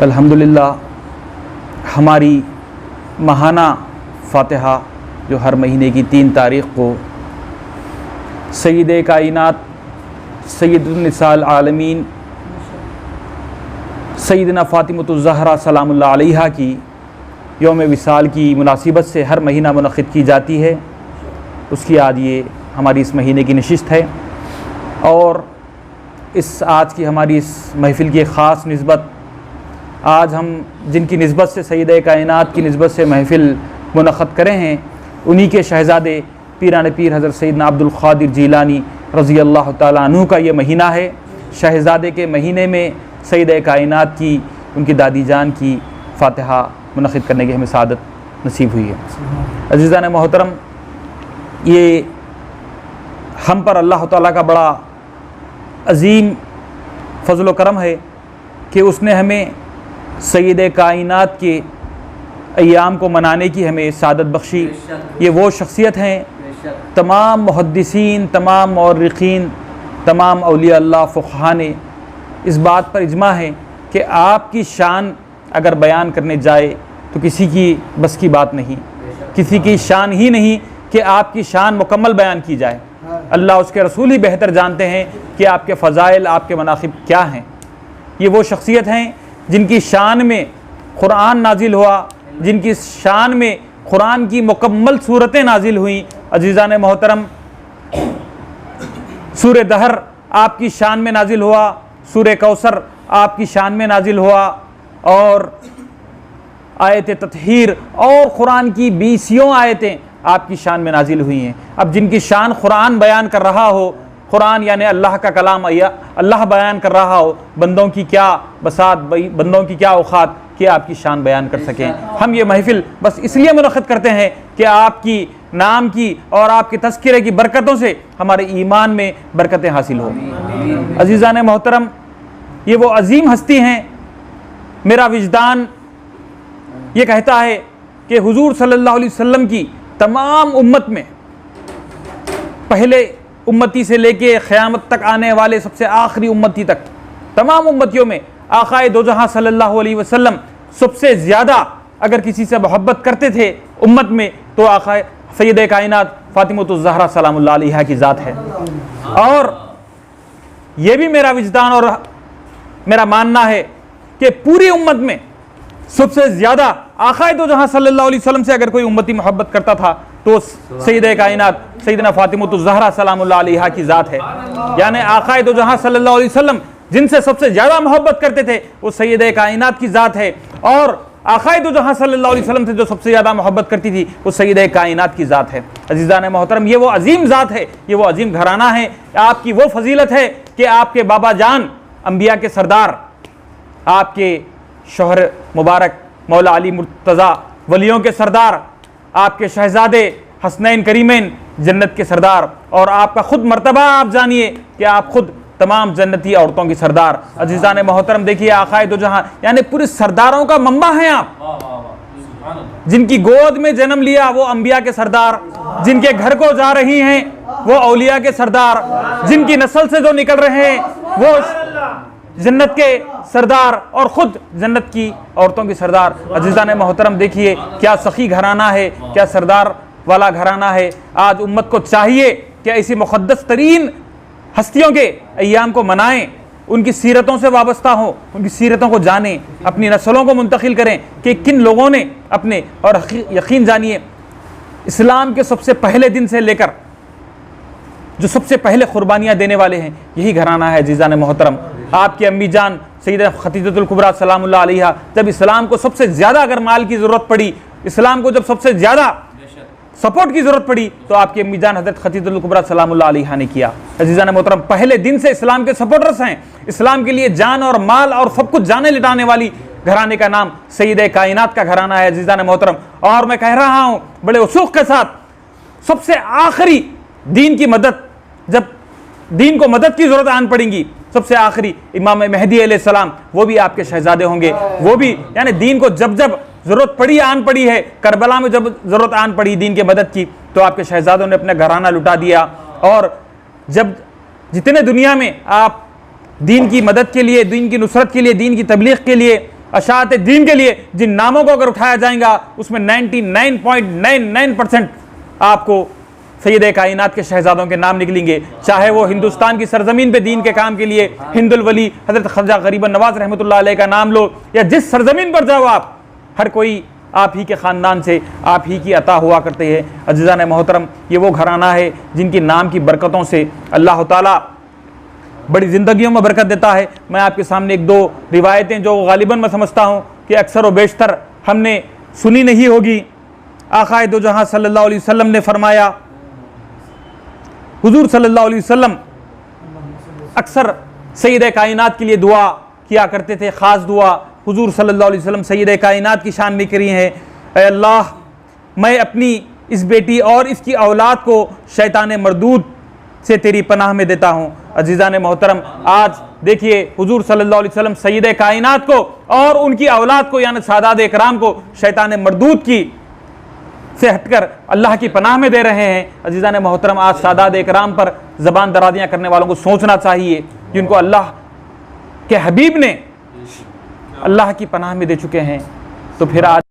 अल्हम्दुलिल्लाह हमारी माहाना फ़ातिहा जो हर महीने की 3 तारीख़ को सय्यद कायनात सय्यदुन निसाल आलमीन सय्यदना फ़ातिमतुज़ ज़हरा सलामुल्लाह अलैहा की यौम विसाल की मुनासिबत से हर महीना मुनक़्क़िद की जाती है। उसकी आज ये हमारी इस महीने की नशिस्त है और इस आज की हमारी इस महफ़िल की एक ख़ास निस्बत, आज हम जिनकी निस्बत से सय्यद कायनात की निस्बत से महफ़िल मुनक़्क़िद करें हैं, उन्हीं के शहज़ादे पीरान पीर हज़रत सैयदना अब्दुल क़ादिर जीलानी रज़ी अल्लाह ताला अन्हु का ये महीना है। शहज़ादे के महीने में सय्यद कायनात की उनकी दादी जान की फ़ातिहा मुनक़्क़िद करने की हमें सआदत नसीब हुई है। अज़ीज़ान मोहतरम, ये हम पर अल्लाह ताला का बड़ा अज़ीम फ़ज़ल व करम है कि उसने हमें सय्यद कायनात के अय्याम को मनाने की हमें सआदत बख्शी। ये वो शख्सियत हैं, तमाम मुहद्दिसीन, तमाम मौर्रिखीन, तमाम औलिया अल्लाह फ़ुक़हा ने इस बात पर इजमा है कि आपकी शान अगर बयान करने जाए तो किसी की बस की बात नहीं, किसी की शान ही नहीं कि आपकी शान मुकम्मल बयान की जाए। अल्लाह उसके रसूल ही बेहतर जानते हैं कि आपके फ़ज़ाइल, आपके मनाक़िब क्या हैं। ये वो शख्सियत हैं जिनकी शान में क़ुरान नाजिल हुआ, जिनकी शान में क़ुरान की मुकम्मल सूरतें नाजिल हुई। अज़ीज़ान मोहतरम, सूर दहर आपकी शान में नाजिल हुआ, सूर कौसर आपकी शान में नाजिल हुआ और आयत तत्हीर और क़ुरान की 20 आयतें आपकी शान में नाजिल हुई हैं। अब जिनकी शान क़ुरान बयान कर रहा हो, क़ुरान यानी अल्लाह का कलाम, अल्लाह बयान कर रहा हो, बंदों की क्या बसात, बंदों की क्या औक़ात कि आपकी शान बयान कर सकें। हम ये महफ़िल बस इसलिए मुनक़्क़िद करते हैं कि आपकी नाम की और आपके तज़किरे की बरकतों से हमारे ईमान में बरकतें हासिल हो। अज़ीज़ान मोहतरम, ये वो अज़ीम हस्ती हैं। मेरा विजदान ये कहता है कि हुज़ूर सल्लल्लाहु अलैहि वसल्लम की तमाम उम्मत में, पहले उम्मती से लेके क़यामत तक आने वाले सबसे आखिरी उम्मती तक, तमाम उम्मतियों में आक़ाए दो जहां सल्लल्लाहु अलैहि वसल्लम सबसे ज़्यादा अगर किसी से मोहब्बत करते थे उम्मत में तो आक़ाए सय्यद कायनात फ़ातिमतुज़ ज़हरा सलामुल्लाह अलैहा की ज़ात है। और ये भी मेरा विजदान और मेरा मानना है कि पूरी उम्मत में सबसे ज़्यादा आक़ाए दो जहां सल्लल्लाहु अलैहि वसल्लम से अगर कोई उम्मती मोहब्बत करता था तो सय्यद कायनात सैयदना फ़ातिमतुज़ ज़हरा सलामुल्लाह अलैहा की ज़ात है। यानी आक़ाए दो जहां सल्लल्लाहु अलैहि वसल्लम जिनसे सबसे ज़्यादा मोहब्बत करते थे वो सय्यद कायनात की ज़ात है और आक़ाए दो जहां सल्लल्लाहु अलैहि वसल्लम से जो सबसे ज़्यादा मोहब्बत करती थी वो सय्यद कायनात की ज़ात है। अज़ीज़ान मोहतरम, ये वो अज़ीम ज़ात है, ये वो अज़ीम घराना है। आपकी वो फजीलत है कि आपके बाबा जान अम्बिया के सरदार, आपके शोहर मुबारक मौला अली मुर्तज़ा वलियों के सरदार, आपके शहज़ादे हसनैन करीमैन जन्नत के सरदार और आपका ख़ुद मर्तबा आप जानिए कि आप ख़ुद तमाम जन्नती औरतों की सरदार। अज़ीज़ान मोहतरम, देखिए आक़ाए दो जहां यानी पूरे सरदारों का मम्मा हैं आप। जिनकी गोद में जन्म लिया वो अम्बिया के सरदार, जिनके घर को जा रही हैं वो औलिया के सरदार, जिनकी नस्ल से जो निकल रहे हैं वो जन्नत के सरदार और ख़ुद जन्नत की औरतों की सरदार। अज़ीज़ान मोहतरम, देखिए क्या सखी घराना है, क्या सरदार वाला घराना है। आज उम्मत को चाहिए कि ऐसी मुक़द्दस तरीन हस्तियों के अय्याम को मनाएं, उनकी सीरतों से वाबस्ता हों, उनकी सीरतों को जानें, अपनी नस्लों को मुंतकिल करें कि किन लोगों ने अपने, और यकीन जानिए इस्लाम के सबसे पहले दिन से लेकर जो सबसे पहले क़ुरबानियाँ देने वाले हैं यही घराना है। अज़ीज़ान मोहतरम, आपकी अम्मी जान सैयदा खदीजतुल कुबरा सलामुल्लाह अलैहा जब इस्लाम को सबसे ज़्यादा अगर माल की ज़रूरत पड़ी, इस्लाम को जब सबसे ज़्यादा सपोर्ट की ज़रूरत पड़ी तो आपकी अम्मी जान हज़रत खदीजतुल कुबरा सलामुल्लाह अलैहा ने किया। अज़ीज़ान मोहतरम, पहले दिन से इस्लाम के सपोर्टर्स हैं। इस्लाम के लिए जान और माल और सब कुछ जाने लिटाने वाली घराने का नाम सय्यद कायनात का घराना है। अज़ीज़ान मोहतरम, और मैं कह रहा हूँ बड़े उसुक़ के साथ, सबसे आखिरी दीन की मदद, जब दीन को मदद की ज़रूरत आन पड़ेगी, सबसे आखिरी इमाम महदी अलैहिस्सलाम वो भी आपके शहज़ादे होंगे। वो भी यानी दीन को जब जब ज़रूरत पड़ी आन पड़ी है, करबला में जब ज़रूरत आन पड़ी दीन के मदद की तो आपके शहज़ादों ने अपना घराना लुटा दिया। और जब जितने दुनिया में आप दीन की मदद के लिए, दीन की नुसरत के लिए, दीन की तबलीग के लिए अशात दीन के लिए जिन नामों को अगर उठाया जाएगा उसमें 99.99% आपको सैयद कायनात के शहजादों के नाम निकलेंगे, चाहे वो हिंदुस्तान की सरजमीन पे दीन के काम के लिए हिंदुल वली हजरत ख्वाजा गरीबन नवाज रहमतुल्लाह अलैह का नाम लो, या जिस सरजमीन पर जाओ आप, हर कोई आप ही के ख़ानदान से आप ही की अता हुआ करते हैं। अज़ीज़ान मोहतरम, ये वो घराना है जिनकी नाम की बरकतों से अल्लाह ताला बड़ी ज़िंदगियों में बरकत देता है। मैं आपके सामने एक दो रिवायतें जो गालिबन मैं समझता हूँ कि अक्सर व बेशतर हमने सुनी नहीं होगी। आक़ाए दो जहाँ सल्लल्लाहु अलैहि वसल्लम ने फरमाया, हुजूर सल्लल्लाहु अलैहि वसल्लम अक्सर सैयद कायनात के लिए दुआ किया करते थे, ख़ास दुआ हुजूर सल्लल्लाहु अलैहि वसल्लम सैयद कायनात की शान में करी हैं, ऐ अल्लाह मैं अपनी इस बेटी और इसकी औलाद को शैतान मरदूद से तेरी पनाह में देता हूँ। अजीज़ान मोहतरम, आज देखिए हुजूर सल्लल्लाहु अलैहि वसल्लम सैयद कायनात को और उनकी औलाद को यानी सादात इकराम को शैतान मरदूद की से हटकर अल्लाह की पनाह में दे रहे हैं। अजीज़ान मोहतरम, आज सादात इकराम पर ज़बान दरादियाँ करने वालों को सोचना चाहिए, जिनको अल्लाह के हबीब ने अल्लाह की पनाह में दे चुके हैं। तो फिर आज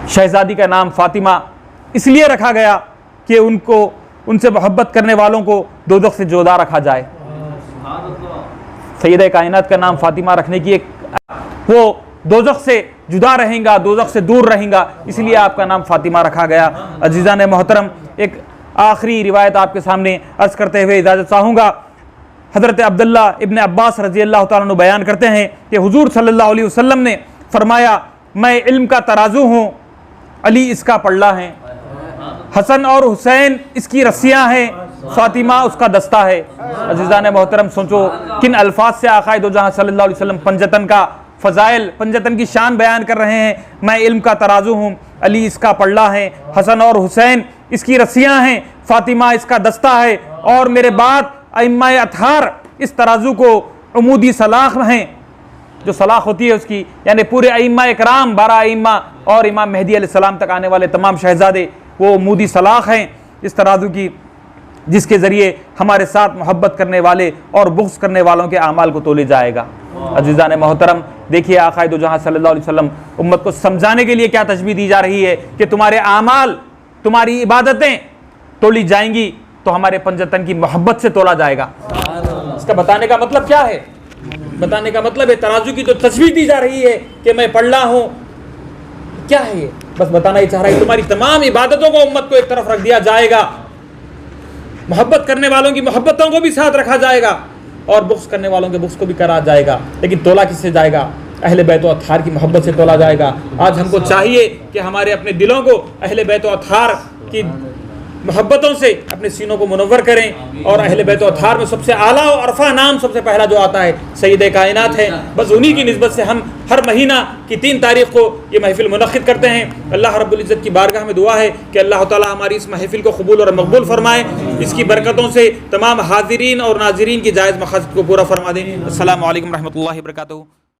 शहजादी का नाम फ़ातिमा इसलिए रखा गया कि उनसे मोहब्बत करने वालों को दोज़ख से जुदा रखा जाए। सैयद कायनात का नाम फ़ातिमा रखने की एक, वो दोज़ख से जुदा रहेगा, दोज़ख से दूर रहेगा, इसलिए आपका नाम फ़ातिमा रखा गया। अजीज़ान मोहतरम, एक आखिरी रिवायत आपके सामने अर्ज़ करते हुए इजाज़त चाहूँगा। हज़रत अब्दुल्ला इब्न अब्बास रज़ी अल्लाह तआला अन्हु बयान करते हैं कि हुजूर सल्लल्लाहु अलैहि वसल्लम ने फरमाया, मैं इल्म का तराजू हूँ, अली इसका पल्ला है, हसन और हुसैन इसकी रस्सियाँ हैं, फ़ातिमा उसका दस्ता है। अज़ीज़ान मोहतरम, सोचो किन अल्फाज से आक़ाए दो जहाँ सल्लल्लाहु अलैहि वसल्लम पंजतन का फ़ज़ाइल, पंजतन की शान बयान कर रहे हैं। मैं इल्म का तराजू हूँ, अली इसका पल्ला है, हसन और हुसैन इसकी रस्सियाँ हैं, फ़ातिमा इसका दस्ता है, और मेरे बाद अइम्मा अतहार इस तराजू को उमूदी सलाख हैं, जो सलाख होती है उसकी, यानी पूरे अइम्मा इकराम 12 अइम्मा और इमाम मेहदी अलैहिस्सलाम तक आने वाले तमाम शहजादे वो उमूदी सलाख हैं इस तराजू की, जिसके ज़रिए हमारे साथ मोहब्बत करने वाले और बुग़्ज़ करने वालों के आमाल को तोले जाएगा। अज़ीज़ान मोहतरम, देखिए आक़ाए दो जहाँ सल्लल्लाहु अलैहि वसल्लम उम्मत को समझाने के लिए क्या तजबीह दी जा रही है कि तुम्हारे आमाल, तुम्हारी इबादतें तोली जाएंगी तो हमारे पंजतन की मोहब्बत से तोला जाएगा। इसका बताने का मतलब क्या है? बताने का मतलब है तराजू की जो तस्वीर दी जा रही है कि मैं पल्ला हूँ, क्या है ये? बस बताना ही चाह रहा है तुम्हारी तमाम इबादतों को उम्मत को एक तरफ रख दिया जाएगा, मोहब्बत करने वालों की मोहब्बतों को भी साथ रखा जाएगा और बुग़्ज़ करने वालों के बुग़्ज़ को भी करा जाएगा। लेकिन तोला किससे जाएगा? अहले बैत व अतहार की मोहब्बत से तोला जाएगा। आज हमको चाहिए कि हमारे अपने दिलों को अहले बैत व अतहार की मोहब्बतों से अपने सीनों को मुनव्वर करें, और अहले बैत व अतहार में सबसे आला और अरफा नाम सबसे पहला जो आता है सैयद कायनात है। बस उन्हीं की निस्बत से हम हर महीना की 3 तारीख़ को ये महफ़िल मुनक़्क़िद करते हैं। अल्लाह रब्बुल इज़्ज़त की बारगाह में दुआ है कि अल्लाह ताला हमारी इस महफ़िल को कबूल और मकबूल फरमाए, इसकी बरकतों से तमाम हाज़िरीन और नाज़िरीन की जायज़ मक़ासद को पूरा फरमा दें। अस्सलामु अलैकुम रहमतुल्लाहि व बरकातुहू।